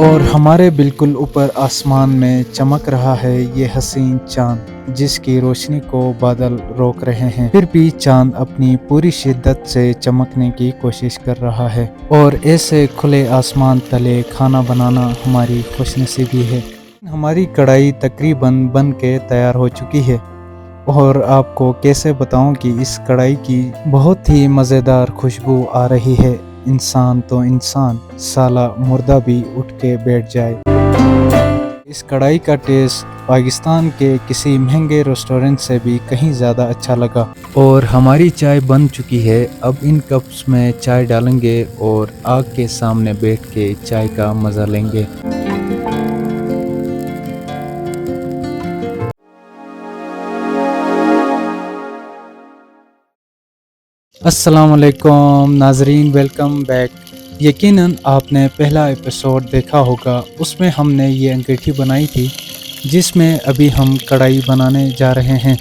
और हमारे बिल्कुल ऊपर आसमान में चमक रहा है ये हसीन चांद, जिसकी रोशनी को बादल रोक रहे हैं। फिर भी चांद अपनी पूरी शिद्दत से चमकने की कोशिश कर रहा है। और ऐसे खुले आसमान तले खाना बनाना हमारी खुशनसीबी है। हमारी कढ़ाई तकरीबन बन के तैयार हो चुकी है। और आपको कैसे बताऊं कि इस कढ़ाई की बहुत ही मज़ेदार खुशबू आ रही है। इंसान तो इंसान, साला मुर्दा भी उठ के बैठ जाए। इस कढ़ाई का टेस्ट पाकिस्तान के किसी महंगे रेस्टोरेंट से भी कहीं ज़्यादा अच्छा लगा। और हमारी चाय बन चुकी है। अब इन कप्स में चाय डालेंगे और आग के सामने बैठ के चाय का मज़ा लेंगे। अस्सलाम वालेकुम नाजरीन, वेलकम बैक। यकीनन आपने पहला एपिसोड देखा होगा, उसमें हमने ये अंगीठी बनाई थी जिसमें अभी हम कढ़ाई बनाने जा रहे हैं।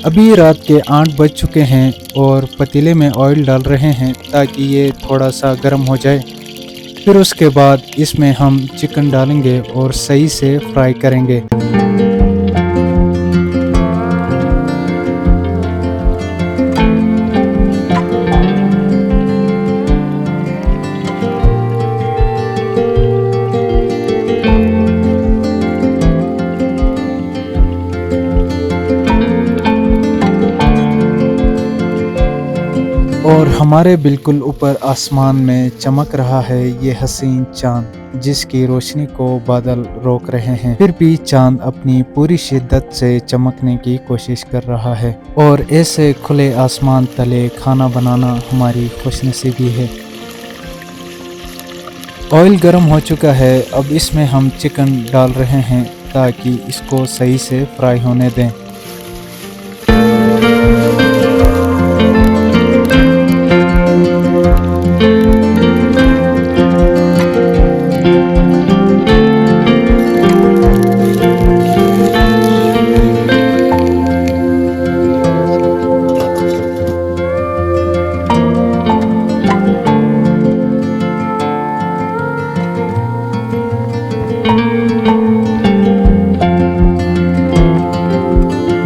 अभी रात के 8 बज चुके हैं और पतीले में ऑयल डाल रहे हैं ताकि ये थोड़ा सा गर्म हो जाए। फिर उसके बाद इसमें हम चिकन डालेंगे और सही से फ्राई करेंगे। और हमारे बिल्कुल ऊपर आसमान में चमक रहा है ये हसीन चांद, जिसकी रोशनी को बादल रोक रहे हैं। फिर भी चांद अपनी पूरी शिद्दत से चमकने की कोशिश कर रहा है। और ऐसे खुले आसमान तले खाना बनाना हमारी खुशनसीबी है। ऑयल गर्म हो चुका है। अब इसमें हम चिकन डाल रहे हैं ताकि इसको सही से फ्राई होने दें।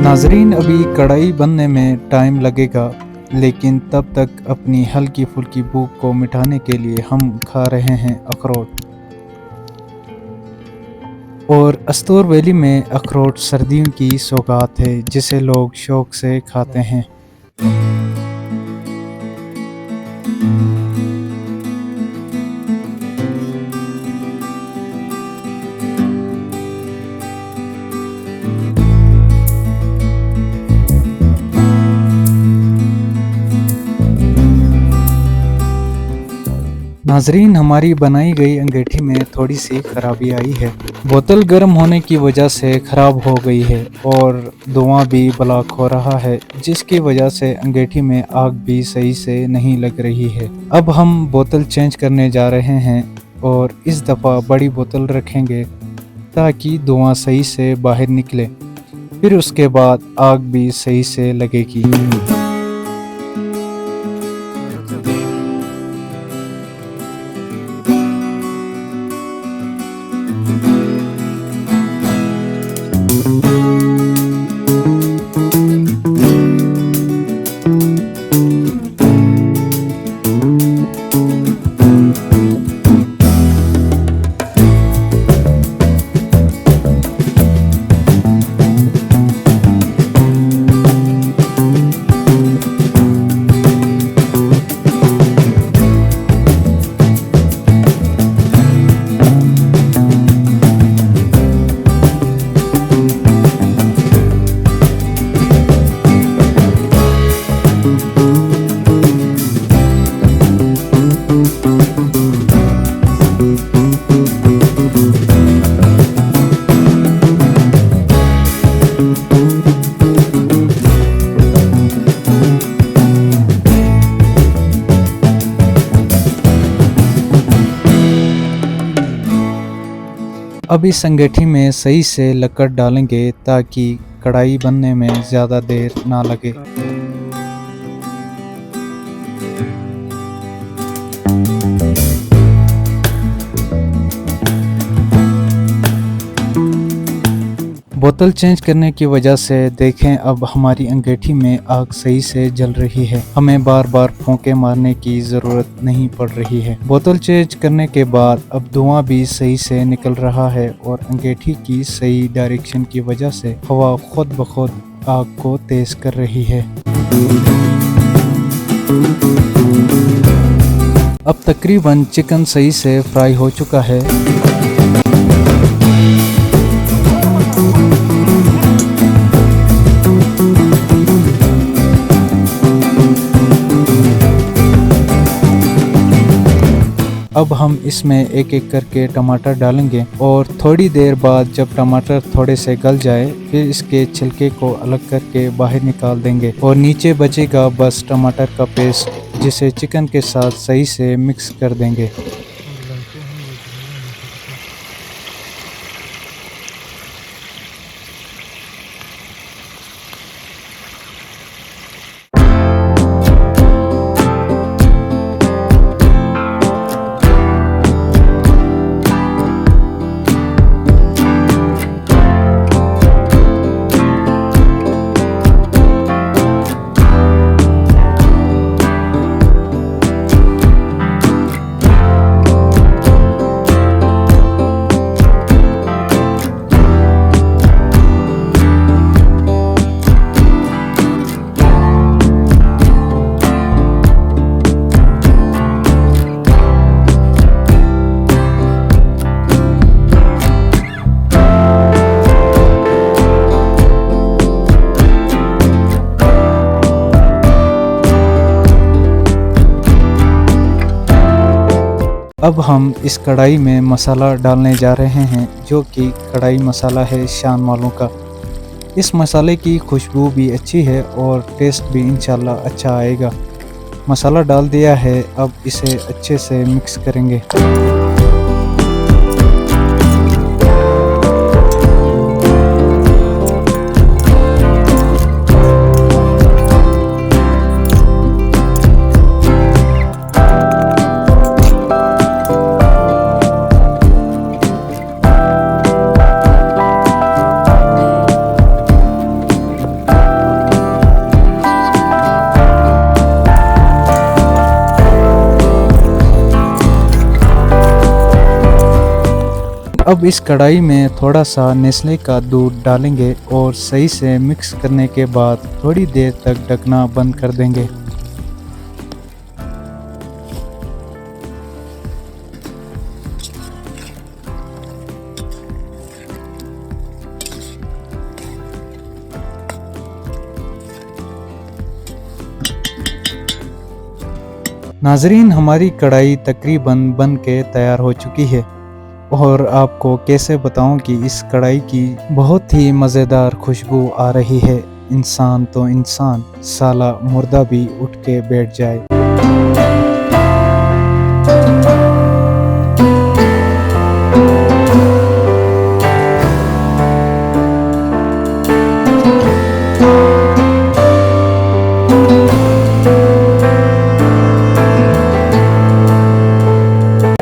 नाजरीन, अभी कढ़ाई बनने में टाइम लगेगा, लेकिन तब तक अपनी हल्की फुल्की भूख को मिटाने के लिए हम खा रहे हैं अखरोट। और अस्तूर वैली में अखरोट सर्दियों की सौगात है जिसे लोग शौक से खाते हैं। नाजरीन, हमारी बनाई गई अंगीठी में थोड़ी सी खराबी आई है। बोतल गर्म होने की वजह से ख़राब हो गई है और धुआं भी ब्लॉक हो रहा है, जिसकी वजह से अंगीठी में आग भी सही से नहीं लग रही है। अब हम बोतल चेंज करने जा रहे हैं और इस दफ़ा बड़ी बोतल रखेंगे ताकि धुआं सही से बाहर निकले। फिर उसके बाद आग भी सही से लगेगी। अब इस अंगीठी में सही से लकड़ डालेंगे ताकि कढ़ाई बनने में ज़्यादा देर ना लगे। बोतल चेंज करने की वजह से देखें अब हमारी अंगीठी में आग सही से जल रही है, हमें बार बार फूंके मारने की ज़रूरत नहीं पड़ रही है। बोतल चेंज करने के बाद अब धुआं भी सही से निकल रहा है और अंगीठी की सही डायरेक्शन की वजह से हवा खुद ब खुद आग को तेज कर रही है। अब तकरीबन चिकन सही से फ्राई हो चुका है। अब हम इसमें एक एक करके टमाटर डालेंगे और थोड़ी देर बाद जब टमाटर थोड़े से गल जाए फिर इसके छिलके को अलग करके बाहर निकाल देंगे और नीचे बचेगा बस टमाटर का पेस्ट, जिसे चिकन के साथ सही से मिक्स कर देंगे। अब हम इस कढ़ाई में मसाला डालने जा रहे हैं, जो कि कढ़ाई मसाला है शान वालों का। इस मसाले की खुशबू भी अच्छी है और टेस्ट भी इंशाल्लाह अच्छा आएगा। मसाला डाल दिया है, अब इसे अच्छे से मिक्स करेंगे। अब इस कढ़ाई में थोड़ा सा नेस्ले का दूध डालेंगे और सही से मिक्स करने के बाद थोड़ी देर तक ढकना बंद कर देंगे। नाजरीन, हमारी कढ़ाई तकरीबन बन के तैयार हो चुकी है और आपको कैसे बताऊं कि इस कढ़ाई की बहुत ही मज़ेदार खुशबू आ रही है। इंसान तो इंसान, साला मुर्दा भी उठ के बैठ जाए।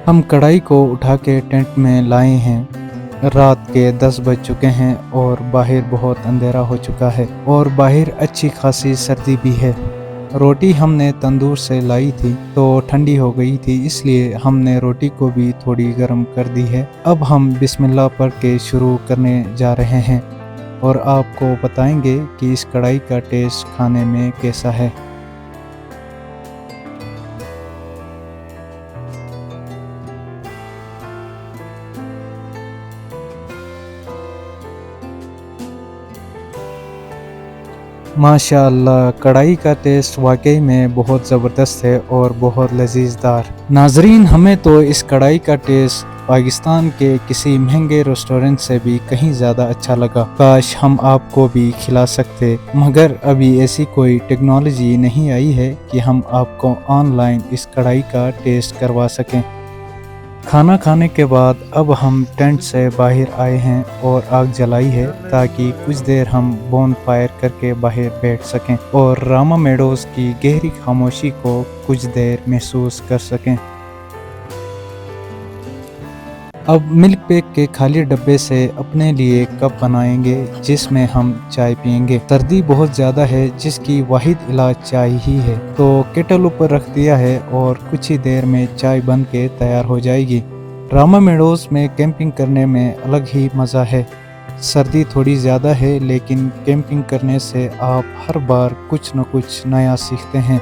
हम कढ़ाई को उठा के टेंट में लाए हैं। रात के 10 बज चुके हैं और बाहर बहुत अंधेरा हो चुका है और बाहर अच्छी खासी सर्दी भी है। रोटी हमने तंदूर से लाई थी तो ठंडी हो गई थी, इसलिए हमने रोटी को भी थोड़ी गर्म कर दी है। अब हम बिस्मिल्लाह पढ़ के शुरू करने जा रहे हैं और आपको बताएंगे कि इस कढ़ाई का टेस्ट खाने में कैसा है। माशाअल्लाह, कढ़ाई का टेस्ट वाकई में बहुत ज़बरदस्त है और बहुत लजीजदार। नाजरीन, हमें तो इस कढ़ाई का टेस्ट पाकिस्तान के किसी महंगे रेस्टोरेंट से भी कहीं ज़्यादा अच्छा लगा। काश हम आपको भी खिला सकते, मगर अभी ऐसी कोई टेक्नोलॉजी नहीं आई है कि हम आपको ऑनलाइन इस कढ़ाई का टेस्ट करवा सकें। खाना खाने के बाद अब हम टेंट से बाहर आए हैं और आग जलाई है ताकि कुछ देर हम बोन फायर करके बाहर बैठ सकें और रामा मेडोज की गहरी खामोशी को कुछ देर महसूस कर सकें। अब मिल्क पैक के खाली डब्बे से अपने लिए कप बनाएंगे जिसमें हम चाय पियेंगे। सर्दी बहुत ज़्यादा है जिसकी वाहिद इलाज चाय ही है। तो केटल ऊपर रख दिया है और कुछ ही देर में चाय बन के तैयार हो जाएगी। रामा मेडोज में कैंपिंग करने में अलग ही मज़ा है। सर्दी थोड़ी ज़्यादा है लेकिन कैंपिंग करने से आप हर बार कुछ न कुछ नया सीखते हैं।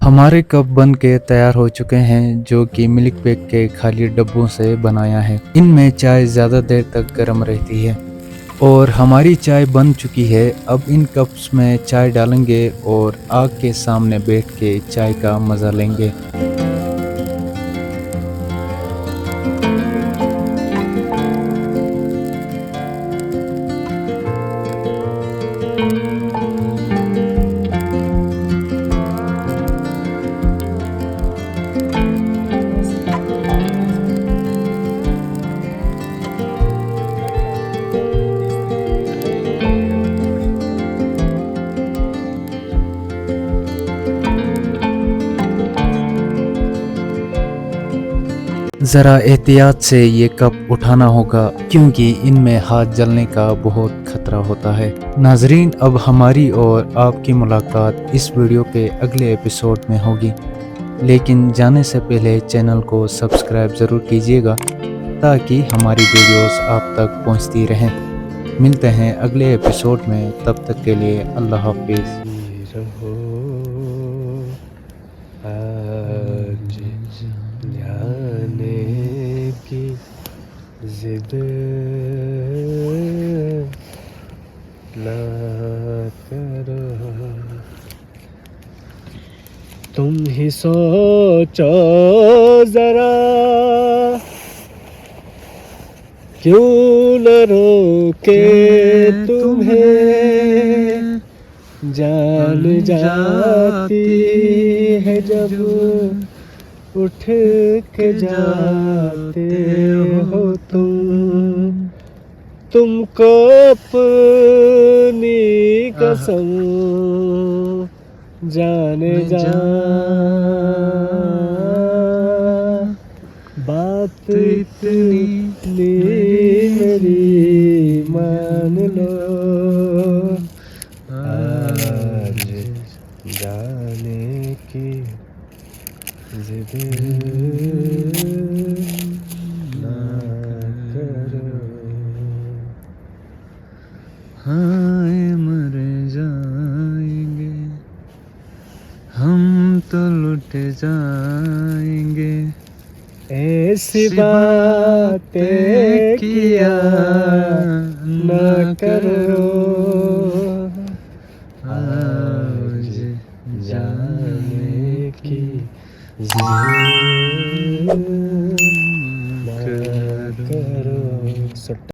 हमारे कप बन के तैयार हो चुके हैं जो कि मिल्क पैक के खाली डब्बों से बनाया है। इनमें चाय ज़्यादा देर तक गर्म रहती है और हमारी चाय बन चुकी है। अब इन कप्स में चाय डालेंगे और आग के सामने बैठ के चाय का मज़ा लेंगे। ज़रा एहतियात से ये कप उठाना होगा क्योंकि इनमें हाथ जलने का बहुत खतरा होता है। नाजरीन, अब हमारी और आपकी मुलाकात इस वीडियो के अगले एपिसोड में होगी, लेकिन जाने से पहले चैनल को सब्सक्राइब ज़रूर कीजिएगा ताकि हमारी वीडियोस आप तक पहुंचती रहें। मिलते हैं अगले एपिसोड में, तब तक के लिए अल्लाह हाफिज़। जिद ना करो, तुम ही सोचो जरा, क्यों न रोके तुम्हें, जान जाती है जब उठ के जाते हो तुमको अपनी कसम जाने जा, बात इतनी मेरी मान लो, आज जाने की जिद ना करो। हाय मर जाएंगे हम तो लुट जाएंगे, ऐसी बातें किया न करो, आज जाने की जिद ना करो।